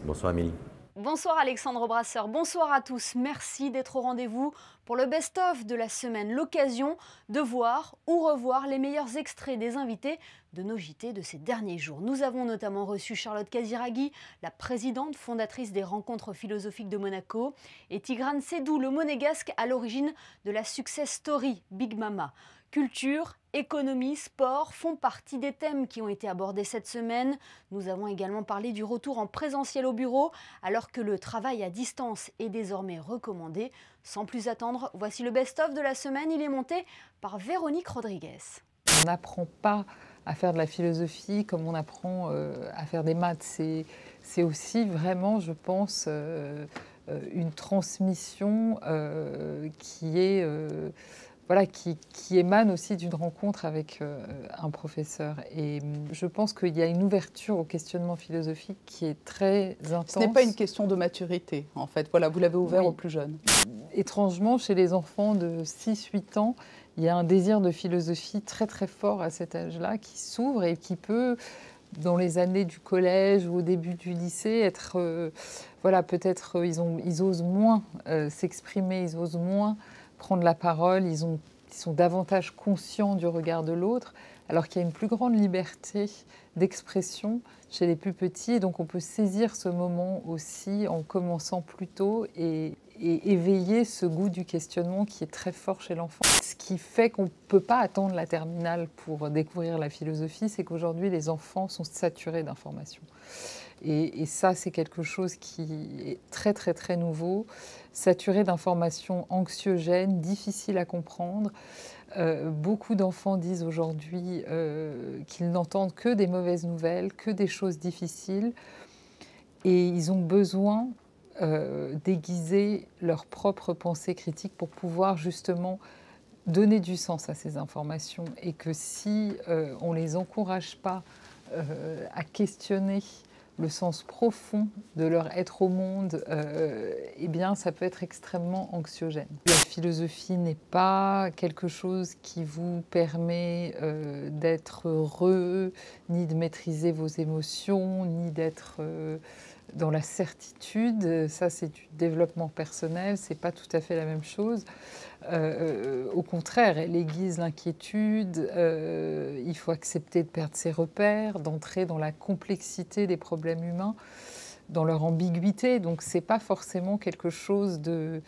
Bonsoir Amélie. Bonsoir Alexandre Brasseur, bonsoir à tous. Merci d'être au rendez-vous pour le best-of de la semaine. L'occasion de voir ou revoir les meilleurs extraits des invités de nos JT de ces derniers jours. Nous avons notamment reçu Charlotte Casiraghi, la présidente fondatrice des Rencontres philosophiques de Monaco, et Tigrane Sédou, le monégasque à l'origine de la success story Big Mama. Culture, économie, sport font partie des thèmes qui ont été abordés cette semaine. Nous avons également parlé du retour en présentiel au bureau, alors que le travail à distance est désormais recommandé. Sans plus attendre, voici le best-of de la semaine. Il est monté par Véronique Rodriguez. On n'apprend pas à faire de la philosophie comme on apprend à faire des maths. C'est aussi vraiment, je pense, une transmission qui est... voilà, qui émane aussi d'une rencontre avec un professeur. Et je pense qu'il y a une ouverture au questionnement philosophique qui est très intense. Ce n'est pas une question de maturité, en fait. Voilà, vous l'avez ouvert aux plus jeunes. Étrangement, chez les enfants de 6-8 ans, il y a un désir de philosophie très très fort à cet âge-là qui s'ouvre et qui peut, dans les années du collège ou au début du lycée, être... voilà, peut-être ils osent moins s'exprimer, ils osent moins prendre la parole, ils sont davantage conscients du regard de l'autre, alors qu'il y a une plus grande liberté d'expression chez les plus petits. Et donc on peut saisir ce moment aussi en commençant plus tôt et éveiller ce goût du questionnement qui est très fort chez l'enfant. Ce qui fait qu'on ne peut pas attendre la terminale pour découvrir la philosophie, c'est qu'aujourd'hui les enfants sont saturés d'informations. Et ça, c'est quelque chose qui est très, très, très nouveau, saturé d'informations anxiogènes, difficiles à comprendre. Beaucoup d'enfants disent aujourd'hui qu'ils n'entendent que des mauvaises nouvelles, que des choses difficiles. Et ils ont besoin d'aiguiser leur propre pensée critique pour pouvoir justement donner du sens à ces informations. Et que si on ne les encourage pas à questionner le sens profond de leur être au monde, eh bien, ça peut être extrêmement anxiogène. La philosophie n'est pas quelque chose qui vous permet d'être heureux, ni de maîtriser vos émotions, ni d'être dans la certitude. Ça, c'est du développement personnel, c'est pas tout à fait la même chose. Au contraire, elle aiguise l'inquiétude, il faut accepter de perdre ses repères, d'entrer dans la complexité des problèmes humains, dans leur ambiguïté. Donc c'est pas forcément quelque chose de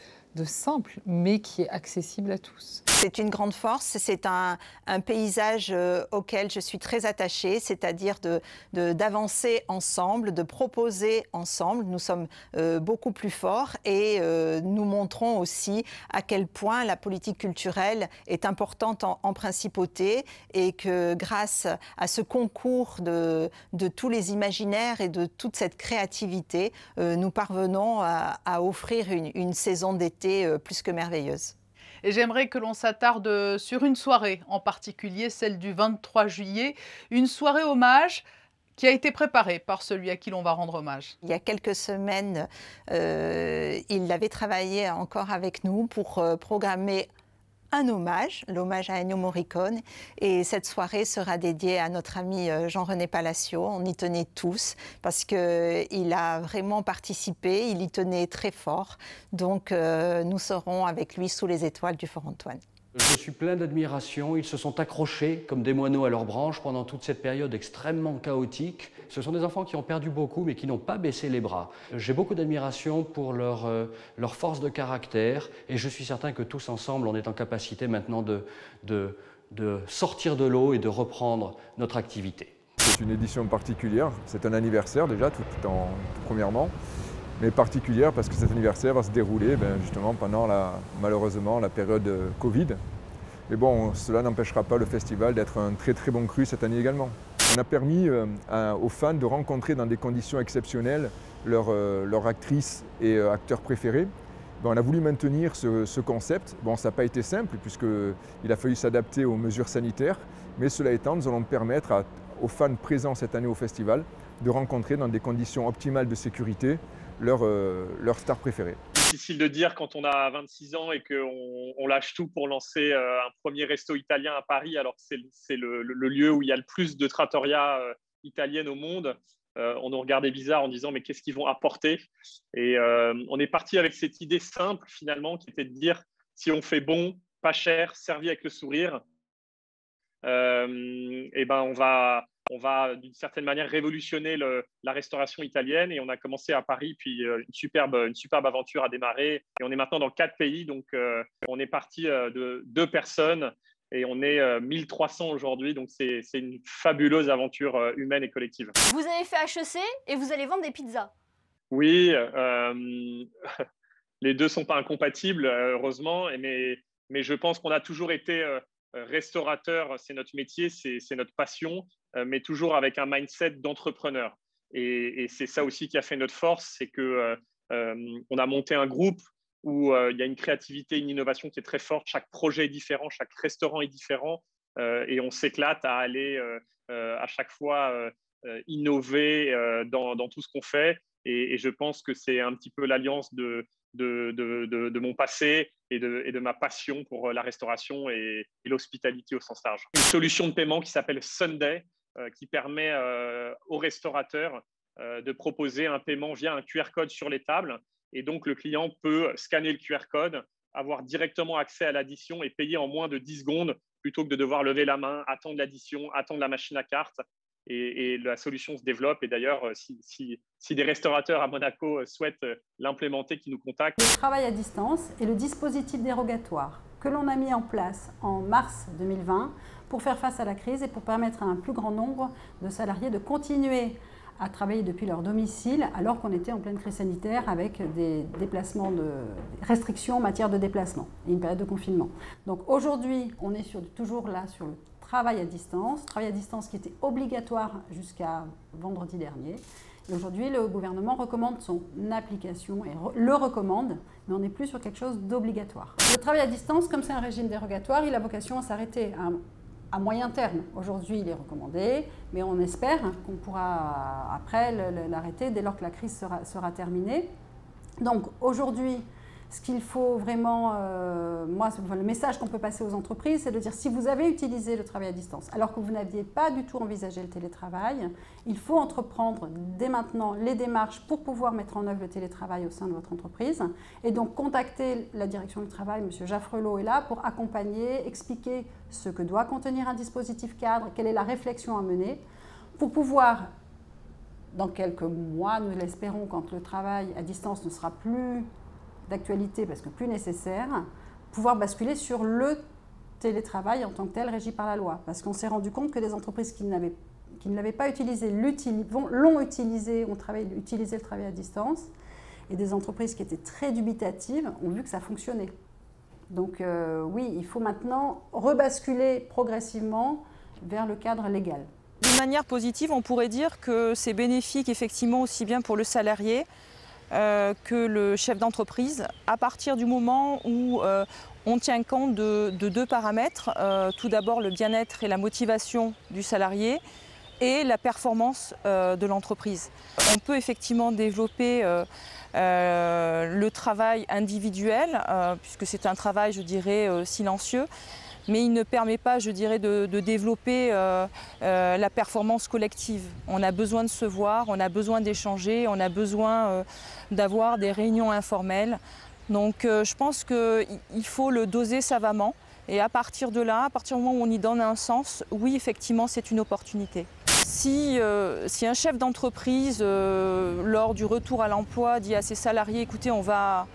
simple, mais qui est accessible à tous. C'est une grande force, c'est un paysage auquel je suis très attachée, c'est-à-dire d'avancer ensemble, de proposer ensemble. Nous sommes beaucoup plus forts et nous montrons aussi à quel point la politique culturelle est importante en principauté et que grâce à ce concours de tous les imaginaires et de toute cette créativité, nous parvenons à offrir une saison d'été plus que merveilleuse. Et j'aimerais que l'on s'attarde sur une soirée, en particulier celle du 23 juillet, une soirée hommage qui a été préparée par celui à qui l'on va rendre hommage. Il y a quelques semaines, il avait travaillé encore avec nous pour programmer un hommage, l'hommage à Ennio Morricone. Et cette soirée sera dédiée à notre ami Jean-René Palacio. On y tenait tous parce qu'il a vraiment participé, il y tenait très fort. Donc nous serons avec lui sous les étoiles du Fort Antoine. Je suis plein d'admiration. Ils se sont accrochés comme des moineaux à leurs branches pendant toute cette période extrêmement chaotique. Ce sont des enfants qui ont perdu beaucoup mais qui n'ont pas baissé les bras. J'ai beaucoup d'admiration pour leur force de caractère et je suis certain que tous ensemble, on est en capacité maintenant de sortir de l'eau et de reprendre notre activité. C'est une édition particulière. C'est un anniversaire déjà, tout premièrement. Mais particulière parce que cet anniversaire va se dérouler justement pendant malheureusement la période Covid. Mais bon, cela n'empêchera pas le festival d'être un très très bon cru cette année également. On a permis aux fans de rencontrer dans des conditions exceptionnelles leur actrice et acteur préférés. On a voulu maintenir ce concept. Bon, ça n'a pas été simple puisqu'il a fallu s'adapter aux mesures sanitaires. Mais cela étant, nous allons permettre aux fans présents cette année au festival de rencontrer dans des conditions optimales de sécurité leur star préférée. Difficile de dire quand on a 26 ans et qu'on lâche tout pour lancer un premier resto italien à Paris, alors que c'est le lieu où il y a le plus de trattoria italienne au monde. on nous regardait bizarre en disant mais qu'est-ce qu'ils vont apporter? Et on est parti avec cette idée simple finalement qui était de dire si on fait bon, pas cher, servi avec le sourire, et ben on va d'une certaine manière révolutionner la restauration italienne. Et on a commencé à Paris, puis une superbe aventure a démarré. Et on est maintenant dans 4 pays, donc on est parti de 2 personnes et on est 1300 aujourd'hui. Donc c'est une fabuleuse aventure humaine et collective. Vous avez fait HEC et vous allez vendre des pizzas. Oui, les deux ne sont pas incompatibles, heureusement, mais je pense qu'on a toujours été restaurateur, c'est notre métier, c'est notre passion, mais toujours avec un mindset d'entrepreneur. Et c'est ça aussi qui a fait notre force, c'est qu'on a monté un groupe où il y a une créativité, une innovation qui est très forte. Chaque projet est différent, chaque restaurant est différent, et on s'éclate à aller à chaque fois innover dans tout ce qu'on fait. Et je pense que c'est un petit peu l'alliance de mon passé et de ma passion pour la restauration et l'hospitalité au sens large. Une solution de paiement qui s'appelle Sunday, qui permet aux restaurateurs de proposer un paiement via un QR code sur les tables. Et donc, le client peut scanner le QR code, avoir directement accès à l'addition et payer en moins de 10 secondes plutôt que de devoir lever la main, attendre l'addition, attendre la machine à carte. Et la solution se développe. Et d'ailleurs, si des restaurateurs à Monaco souhaitent l'implémenter, qui nous contactent. Le travail à distance est le dispositif dérogatoire que l'on a mis en place en mars 2020 pour faire face à la crise et pour permettre à un plus grand nombre de salariés de continuer à travailler depuis leur domicile alors qu'on était en pleine crise sanitaire avec des restrictions en matière de déplacement et une période de confinement. Donc aujourd'hui, on est toujours là sur le travail à distance qui était obligatoire jusqu'à vendredi dernier. Et aujourd'hui, le gouvernement recommande son application et le recommande, mais on n'est plus sur quelque chose d'obligatoire. Le travail à distance, comme c'est un régime dérogatoire, il a vocation à s'arrêter à moyen terme. Aujourd'hui, il est recommandé, mais on espère qu'on pourra après l'arrêter dès lors que la crise sera terminée. Donc aujourd'hui, ce qu'il faut vraiment, le message qu'on peut passer aux entreprises, c'est de dire si vous avez utilisé le travail à distance, alors que vous n'aviez pas du tout envisagé le télétravail, il faut entreprendre dès maintenant les démarches pour pouvoir mettre en œuvre le télétravail au sein de votre entreprise. Et donc, contacter la direction du travail, M. Jaffrelot est là pour accompagner, expliquer ce que doit contenir un dispositif cadre, quelle est la réflexion à mener, pour pouvoir, dans quelques mois, nous l'espérons, quand le travail à distance ne sera plus d'actualité parce que plus nécessaire, pouvoir basculer sur le télétravail en tant que tel régi par la loi. Parce qu'on s'est rendu compte que des entreprises qui ne l'avaient pas utilisé, l'ont utilisé, ont utilisé le travail à distance, et des entreprises qui étaient très dubitatives ont vu que ça fonctionnait. Donc oui, il faut maintenant rebasculer progressivement vers le cadre légal. D'une manière positive, on pourrait dire que c'est bénéfique effectivement aussi bien pour le salarié que le chef d'entreprise, à partir du moment où on tient compte de 2 paramètres. Tout d'abord, le bien-être et la motivation du salarié et la performance de l'entreprise. On peut effectivement développer le travail individuel, puisque c'est un travail, je dirais, silencieux, mais il ne permet pas, je dirais, de développer la performance collective. On a besoin de se voir, on a besoin d'échanger, on a besoin d'avoir des réunions informelles. Donc je pense qu'il faut le doser savamment. Et à partir de là, à partir du moment où on y donne un sens, oui, effectivement, c'est une opportunité. Si un chef d'entreprise, lors du retour à l'emploi, dit à ses salariés, écoutez, on va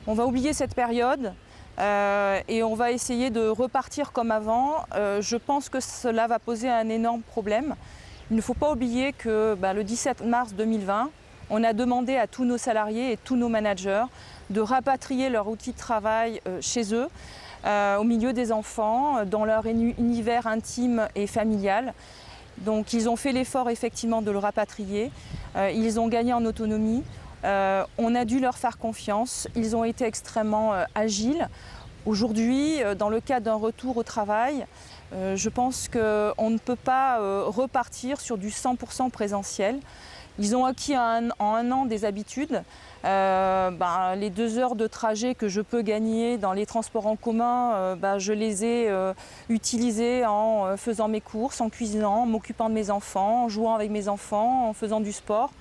oublier cette période, et on va essayer de repartir comme avant, je pense que cela va poser un énorme problème. Il ne faut pas oublier que le 17 mars 2020, on a demandé à tous nos salariés et tous nos managers de rapatrier leur outil de travail chez eux, au milieu des enfants, dans leur univers intime et familial. Donc ils ont fait l'effort effectivement de le rapatrier, ils ont gagné en autonomie. On a dû leur faire confiance, ils ont été extrêmement agiles. Aujourd'hui, dans le cadre d'un retour au travail, je pense qu'on ne peut pas repartir sur du 100% présentiel. Ils ont acquis en un an des habitudes. Les 2 heures de trajet que je peux gagner dans les transports en commun, je les ai utilisées en faisant mes courses, en cuisinant, en m'occupant de mes enfants, en jouant avec mes enfants, en faisant du sport.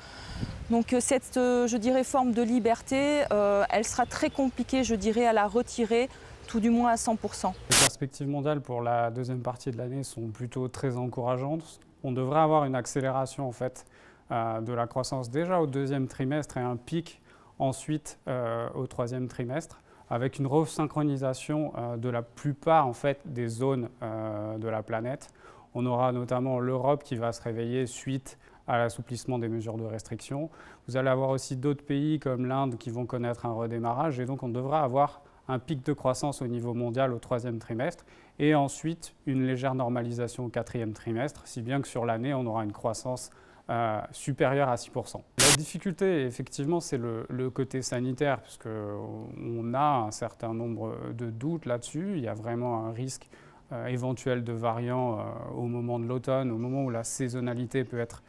Donc cette, je dirais, forme de liberté, elle sera très compliquée, je dirais, à la retirer, tout du moins à 100%. Les perspectives mondiales pour la deuxième partie de l'année sont plutôt très encourageantes. On devrait avoir une accélération en fait, de la croissance déjà au 2e trimestre et un pic ensuite au 3e trimestre, avec une resynchronisation de la plupart en fait, des zones de la planète. On aura notamment l'Europe qui va se réveiller suite à l'assouplissement des mesures de restriction. Vous allez avoir aussi d'autres pays comme l'Inde qui vont connaître un redémarrage et donc on devra avoir un pic de croissance au niveau mondial au 3e trimestre et ensuite une légère normalisation au 4e trimestre, si bien que sur l'année on aura une croissance supérieure à 6%. La difficulté, effectivement, c'est le côté sanitaire, puisqu'on a un certain nombre de doutes là-dessus. Il y a vraiment un risque éventuel de variants au moment de l'automne, au moment où la saisonnalité peut être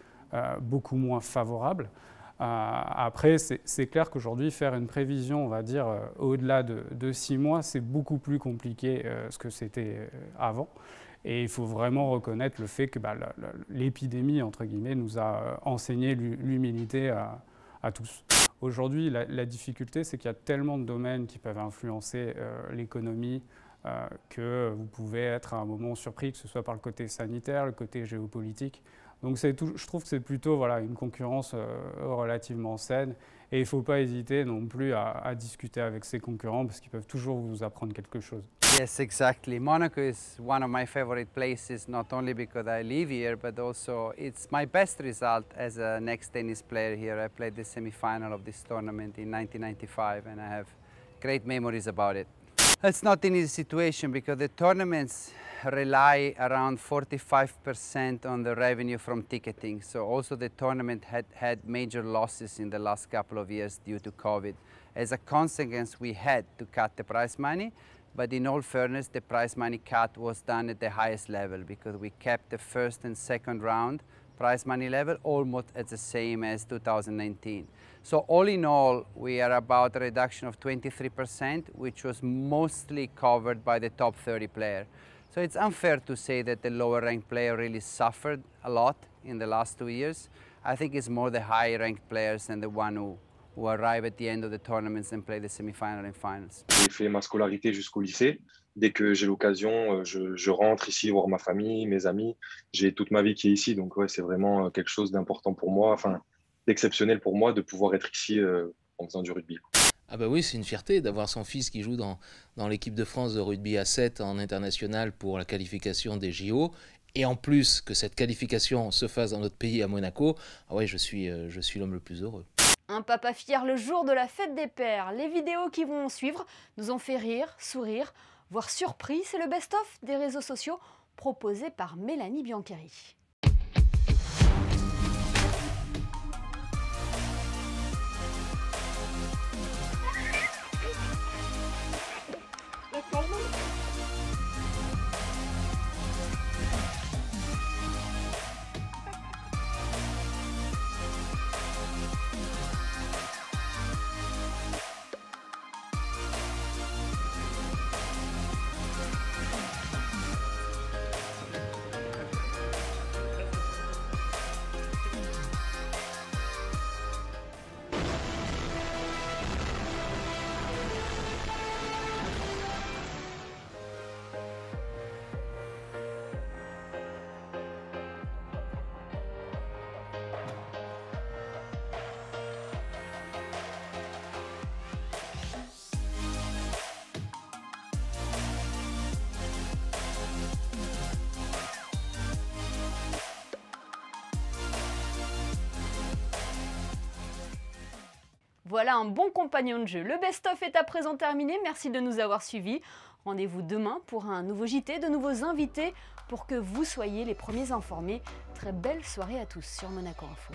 beaucoup moins favorable. Après, c'est clair qu'aujourd'hui, faire une prévision, on va dire, au-delà de 6 mois, c'est beaucoup plus compliqué ce que c'était avant. Et il faut vraiment reconnaître le fait que l'épidémie, entre guillemets, nous a enseigné l'humilité à tous. Aujourd'hui, la difficulté, c'est qu'il y a tellement de domaines qui peuvent influencer l'économie que vous pouvez être à un moment surpris, que ce soit par le côté sanitaire, le côté géopolitique. Donc je trouve que c'est plutôt une concurrence relativement saine et il ne faut pas hésiter non plus à discuter avec ses concurrents parce qu'ils peuvent toujours vous apprendre quelque chose. Yes, exactly. Monaco is one of my favorite places, not only because I live here, but also it's my best result as an ex-tennis player here. I played the semi-final of this tournament in 1995 and I have great memories about it. It's not an easy situation because the tournaments rely around 45% on the revenue from ticketing. So also the tournament had major losses in the last couple of years due to COVID. As a consequence, we had to cut the prize money, but in all fairness, the prize money cut was done at the highest level because we kept the first and second round prize money level almost at the same as 2019. So all in all, we are about a reduction of 23%, which was mostly covered by the top 30 player. So it's unfair to say that the lower ranked player really suffered a lot in the last 2 years. I think it's more the high ranked players and the one who arrive at the end of the tournaments and play the semi-final and finals. J'ai fait ma scolarité jusqu'au lycée. Dès que j'ai l'occasion, je rentre ici voir ma famille, mes amis. J'ai toute ma vie qui est ici, donc ouais, c'est vraiment quelque chose d'important pour moi, enfin d'exceptionnel pour moi de pouvoir être ici en faisant du rugby. Ah bah oui, c'est une fierté d'avoir son fils qui joue dans l'équipe de France de rugby à 7 en international pour la qualification des JO. Et en plus que cette qualification se fasse dans notre pays à Monaco, ah ouais, je suis l'homme le plus heureux. Un papa fier le jour de la fête des pères. Les vidéos qui vont suivre nous ont fait rire, sourire, voire surpris. C'est le best-of des réseaux sociaux proposé par Mélanie Biancheri. Voilà un bon compagnon de jeu. Le best-of est à présent terminé. Merci de nous avoir suivis. Rendez-vous demain pour un nouveau JT, de nouveaux invités pour que vous soyez les premiers informés. Très belle soirée à tous sur Monaco Info.